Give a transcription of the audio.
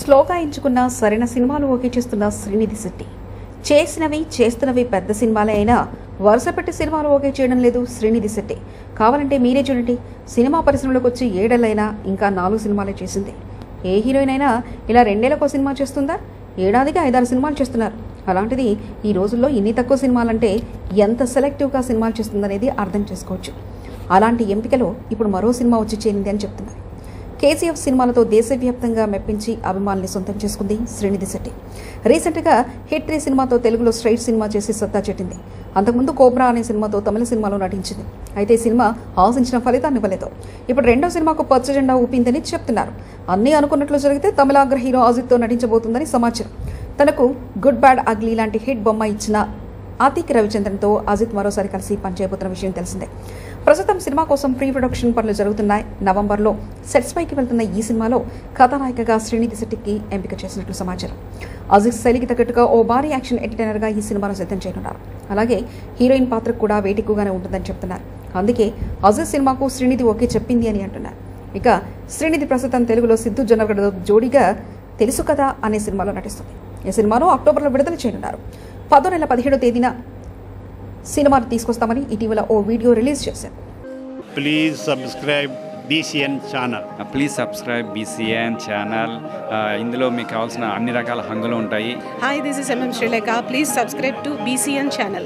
స్లోగా ఎంచుకున్న సరైన సినిమాలు ఓకే చేస్తున్న శ్రీనిధి శెట్టి. చేస్తున్నవి పెద్ద సినిమాలే అయినా వరుసపెట్టి సినిమాలు ఓకే చేయడం లేదు శ్రీనిధి శెట్టి. కావాలంటే మీరే చూడండి, సినిమా పరిశ్రమలోకి వచ్చి 7 ఏళ్లైనా ఇంకా 4 సినిమాలే చేసింది. ఏ హీరోయిన్ అయినా ఇలా 2 ఏళ్లకో సినిమా చేస్తుందా? ఏడాదికి 5-6 సినిమాలు చేస్తున్నారు. అలాంటిది ఈ రోజుల్లో ఇన్ని తక్కువ సినిమాలంటే ఎంత సెలెక్టివ్గా సినిమాలు చేస్తుందనేది అర్థం చేసుకోవచ్చు. అలాంటి ఎంపికలో ఇప్పుడు మరో సినిమా వచ్చి చేరింది అని చెప్తున్నారు. కేజీఎఫ్ సినిమాలతో దేశవ్యాప్తంగా మెప్పించి అభిమానుల్ని సొంతం చేసుకుంది శ్రీనిధి శెట్టి. రీసెంట్గా హిట్ 3 సినిమాతో తెలుగులో స్ట్రైట్ సినిమా చేసి సత్తా చెట్టింది. అంతకుముందు కోబ్రా అనే సినిమాతో తమిళ సినిమాలో నటించింది. అయితే ఈ సినిమా ఆశించిన ఫలితాన్ని ఇవ్వలేదు. ఇప్పుడు రెండో సినిమాకు పచ్చ జెండా ఊపిందని చెప్తున్నారు. అన్నీ అనుకున్నట్లు జరిగితే తమిళాగ్ర హీరో అజిత్తో నటించబోతుందని సమాచారం. తనకు గుడ్ బ్యాడ్ అగ్లీ లాంటి హిట్ బొమ్మ ఇచ్చిన ఆతిక్ రవిచంద్రన్తో అజిత్ మరోసారి కలిసి పనిచేయబోతున్న విషయం తెలిసిందే. ప్రస్తుతం సినిమా కోసం ప్రీ ప్రొడక్షన్ పనులు జరుగుతున్నాయి. నవంబర్లో సెట్స్ పైకి వెళ్తున్న ఈ సినిమాలో కథానాయికగా శ్రీనిధి శెట్టికి ఎంపిక చేసినట్లు సమాచారం. అజిత్ శైలికి తగ్గట్టుగా ఓ భారీ యాక్షన్ ఎంటర్టైనర్గా ఈ సినిమాను సిద్ధం చేయనున్నారు. అలాగే హీరోయిన్ పాత్రకు కూడా వెయిట్ ఎక్కువగానే ఉంటుందని చెప్తున్నారు. అందుకే అజిత్ సినిమాకు శ్రీనిధి ఓకే చెప్పింది అని అంటున్నారు. ఇక శ్రీనిధి ప్రస్తుతం తెలుగులో సిద్ధు జొన్నగడ్డతో జోడీగా తెలుసు కదా అనే సినిమాలో నటిస్తుంది. ఈ సినిమాను అక్టోబర్లో విడుదల చేయనున్నారు. 10వ నెల 17వ తేదీన సినిమాను తీసుకొస్తామని ఇటీవల ఓ వీడియో రిలీజ్ చేశారు. Please subscribe BCN channel. Please subscribe BCN channel. ఇందులో మీకు కావాల్సిన అన్ని రకాల హంగులు ఉంటాయి. Hi, this is MM Sri Lanka. Please subscribe to BCN channel.